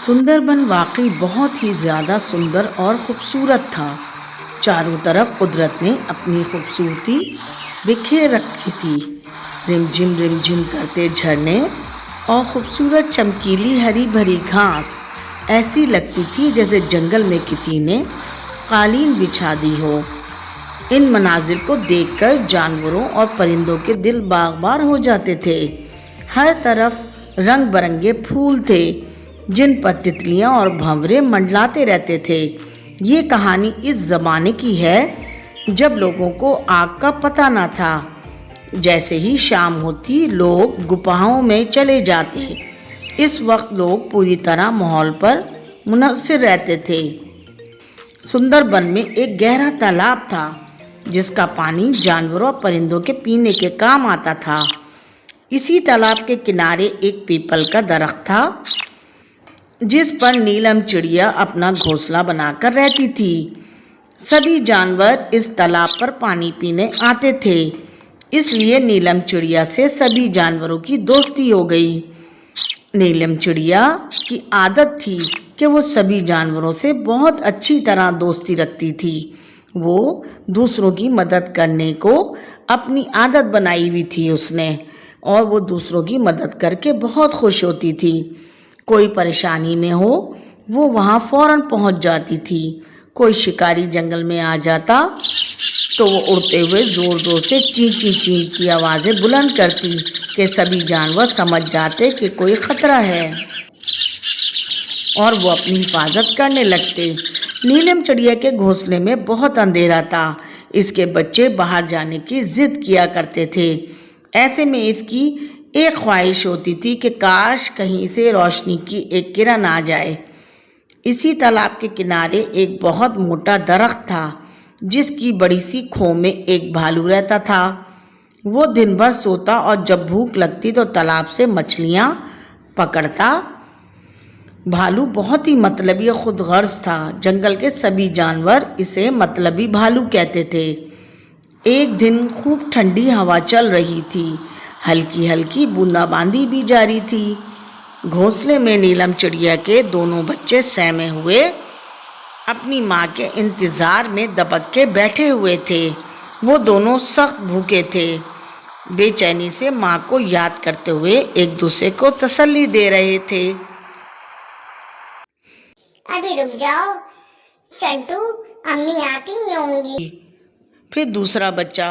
सुंदरबन वाकई बहुत ही ज़्यादा सुंदर और ख़ूबसूरत था। चारों तरफ कुदरत ने अपनी खूबसूरती बिखेर रखी थी। रिमझिम करते झरने और खूबसूरत चमकीली हरी भरी घास ऐसी लगती थी जैसे जंगल में किसी ने कालीन बिछा दी हो। इन मनाजिर को देखकर जानवरों और परिंदों के दिल बाग बार हो जाते थे। हर तरफ रंग बरंगे फूल थे जिन पर तितलियां और भंवरे मंडलाते रहते थे। ये कहानी इस ज़माने की है जब लोगों को आग का पता न था। जैसे ही शाम होती लोग गुफाओं में चले जाते। इस वक्त लोग पूरी तरह माहौल पर मुनस्सिर रहते थे। सुंदरबन में एक गहरा तालाब था जिसका पानी जानवरों और परिंदों के पीने के काम आता था। इसी तालाब के किनारे एक पीपल का दरख्त था जिस पर नीलम चिड़िया अपना घोंसला बनाकर रहती थी। सभी जानवर इस तालाब पर पानी पीने आते थे, इसलिए नीलम चिड़िया से सभी जानवरों की दोस्ती हो गई। नीलम चिड़िया की आदत थी कि वो सभी जानवरों से बहुत अच्छी तरह दोस्ती रखती थी। वो दूसरों की मदद करने को अपनी आदत बनाई हुई थी उसने, और वो दूसरों की मदद करके बहुत खुश होती थी। कोई परेशानी में हो वो वहाँ फ़ौरन पहुँच जाती थी। कोई शिकारी जंगल में आ जाता तो वो उड़ते हुए ज़ोर ज़ोर से ची ची ची की आवाज़ें बुलंद करती कि सभी जानवर समझ जाते कि कोई ख़तरा है और वो अपनी हिफाजत करने लगते। नीलम चिड़िया के घोंसले में बहुत अंधेरा था। इसके बच्चे बाहर जाने की ज़िद किया करते थे। ऐसे में इसकी एक ख्वाहिश होती थी कि काश कहीं से रोशनी की एक किरण आ जाए। इसी तालाब के किनारे एक बहुत मोटा दरख्त था जिसकी बड़ी सी खो में एक भालू रहता था। वो दिन भर सोता और जब भूख लगती तो तालाब से मछलियाँ पकड़ता। भालू बहुत ही मतलबी और खुदगर्ज था। जंगल के सभी जानवर इसे मतलबी भालू कहते थे। एक दिन खूब ठंडी हवा चल रही थी। हल्की हल्की बूंदाबांदी भी जारी थी। घोंसले में नीलम चिड़िया के दोनों बच्चे सहमे हुए अपनी माँ के इंतज़ार में दबक के बैठे हुए थे। वो दोनों सख्त भूखे थे, बेचैनी से माँ को याद करते हुए एक दूसरे को तसल्ली दे रहे थे। अभी रुक जाओ चंटू, अम्मी आती ही होंगी। फिर दूसरा बच्चा,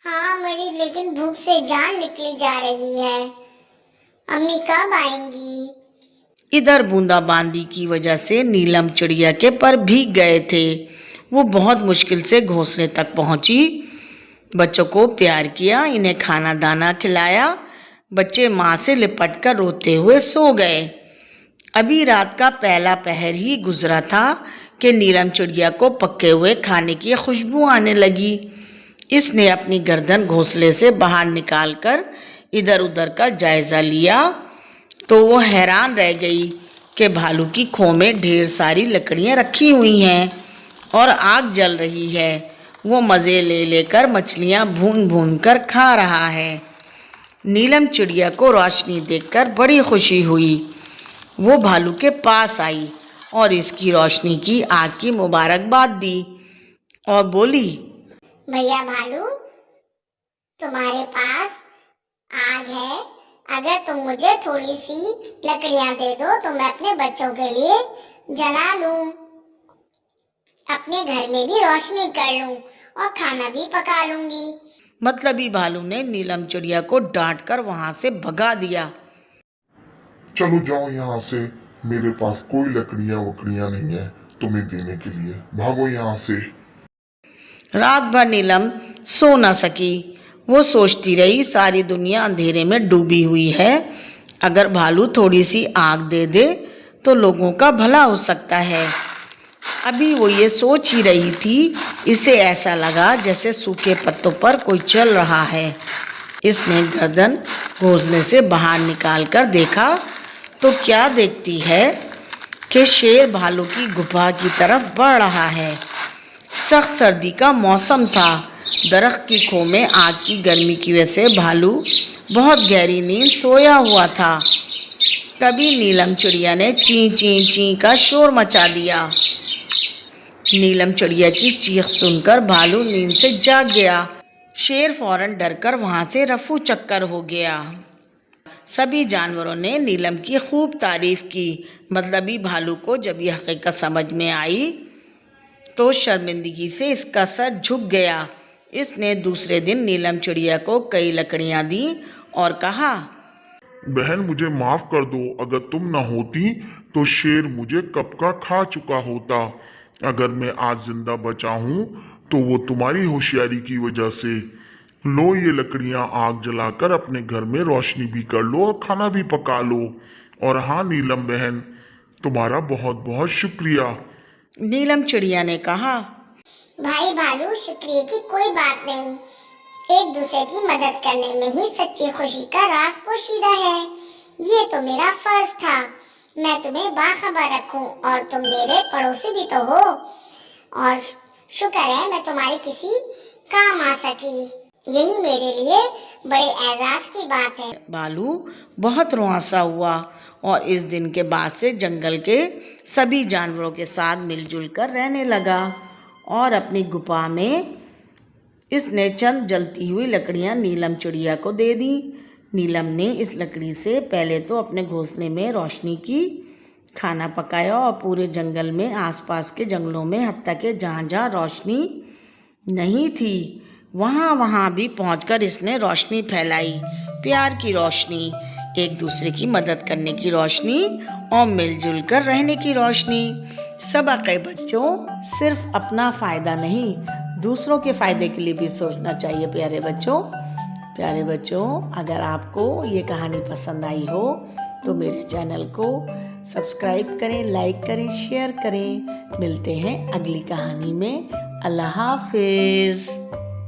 हाँ मेरी लेकिन भूख से जान निकली जा रही है, अम्मी कब आएंगी? इधर बूंदाबांदी की वजह से नीलम चिड़िया के पर भीग गए थे। वो बहुत मुश्किल से घोंसले तक पहुंची। बच्चों को प्यार किया, इन्हें खाना दाना खिलाया। बच्चे माँ से लिपट कर रोते हुए सो गए। अभी रात का पहला पहर ही गुजरा था कि नीलम चिड़िया को पके हुए खाने की खुशबू आने लगी। इसने अपनी गर्दन घोंसले से बाहर निकालकर इधर उधर का जायज़ा लिया तो वो हैरान रह गई कि भालू की खो में ढेर सारी लकड़ियाँ रखी हुई हैं और आग जल रही है। वो मज़े ले लेकर मछलियाँ भून भून कर खा रहा है। नीलम चिड़िया को रोशनी देखकर बड़ी खुशी हुई। वो भालू के पास आई और इसकी रोशनी की आग की मुबारकबाद दी और बोली, भैया भालू, तुम्हारे पास आग है, अगर तुम मुझे थोड़ी सी लकड़ियां दे दो तो मैं अपने बच्चों के लिए जला लूं, अपने घर में भी रोशनी कर लूं और खाना भी पका लूंगी। मतलबी भालू ने नीलम चिड़िया को डांटकर वहां से भगा दिया। चलो जाओ यहाँ से, मेरे पास कोई लकड़ियाँ वकड़ियाँ नहीं है तुम्हें देने के लिए, भागो यहाँ से। रात भर नीलम सो न सकी। वो सोचती रही सारी दुनिया अंधेरे में डूबी हुई है, अगर भालू थोड़ी सी आग दे दे तो लोगों का भला हो सकता है। अभी वो ये सोच ही रही थी, इसे ऐसा लगा जैसे सूखे पत्तों पर कोई चल रहा है। इसने गर्दन घोंसले से बाहर निकाल कर देखा तो क्या देखती है कि शेर भालू की गुफा की तरफ बढ़ रहा है। सख्त सर्दी का मौसम था। दरख्त की खो में आग की गर्मी की वजह से भालू बहुत गहरी नींद सोया हुआ था। तभी नीलम चिड़िया ने ची ची ची का शोर मचा दिया। नीलम चिड़िया की चीख सुनकर भालू नींद से जाग गया। शेर फौरन डरकर वहां से रफू चक्कर हो गया। सभी जानवरों ने नीलम की खूब तारीफ की। मतलबी भालू को जब यह हकीकत समझ में आई तो शर्मिंदगी से इसका सर झुक गया। इसने दूसरे दिन नीलम चिड़िया को कई लकड़ियां दी और कहा, बहन मुझे माफ कर दो, अगर तुम न होती तो शेर मुझे कब का खा चुका होता। अगर मैं आज जिंदा बचा हूं तो वो तुम्हारी होशियारी की वजह से। लो ये लकड़ियां आग जलाकर अपने घर में रोशनी भी कर लो और खाना भी पका लो। और हाँ नीलम बहन, तुम्हारा बहुत बहुत शुक्रिया। नीलम चिड़िया ने कहा, भाई भालू, शुक्रिया की कोई बात नहीं। एक दूसरे की मदद करने में ही सच्ची खुशी का राज पोशीदा है। ये तो मेरा फर्ज था, मैं तुम्हें बाखबर रखूं और तुम मेरे पड़ोसी भी तो हो। और शुक्र है मैं तुम्हारी किसी काम आ सकी। यही मेरे लिए बड़े एजाज की बात है। भालू बहुत रुआंसा हुआ और इस दिन के बाद से जंगल के सभी जानवरों के साथ मिलजुल कर रहने लगा और अपनी गुफा में इसने चंद जलती हुई लकड़ियां नीलम चिड़िया को दे दी। नीलम ने इस लकड़ी से पहले तो अपने घोंसले में रोशनी की, खाना पकाया और पूरे जंगल में आसपास के जंगलों में हत्ता के जहाँ जहाँ रोशनी नहीं थी वहाँ भी पहुंचकर इसने रोशनी फैलाई। प्यार की रोशनी, एक दूसरे की मदद करने की रोशनी और मिलजुल कर रहने की रोशनी। सबक है बच्चों, सिर्फ अपना फ़ायदा नहीं दूसरों के फ़ायदे के लिए भी सोचना चाहिए। प्यारे बच्चों, अगर आपको ये कहानी पसंद आई हो तो मेरे चैनल को सब्सक्राइब करें, लाइक करें, शेयर करें। मिलते हैं अगली कहानी में। अल्लाह हाफिज़।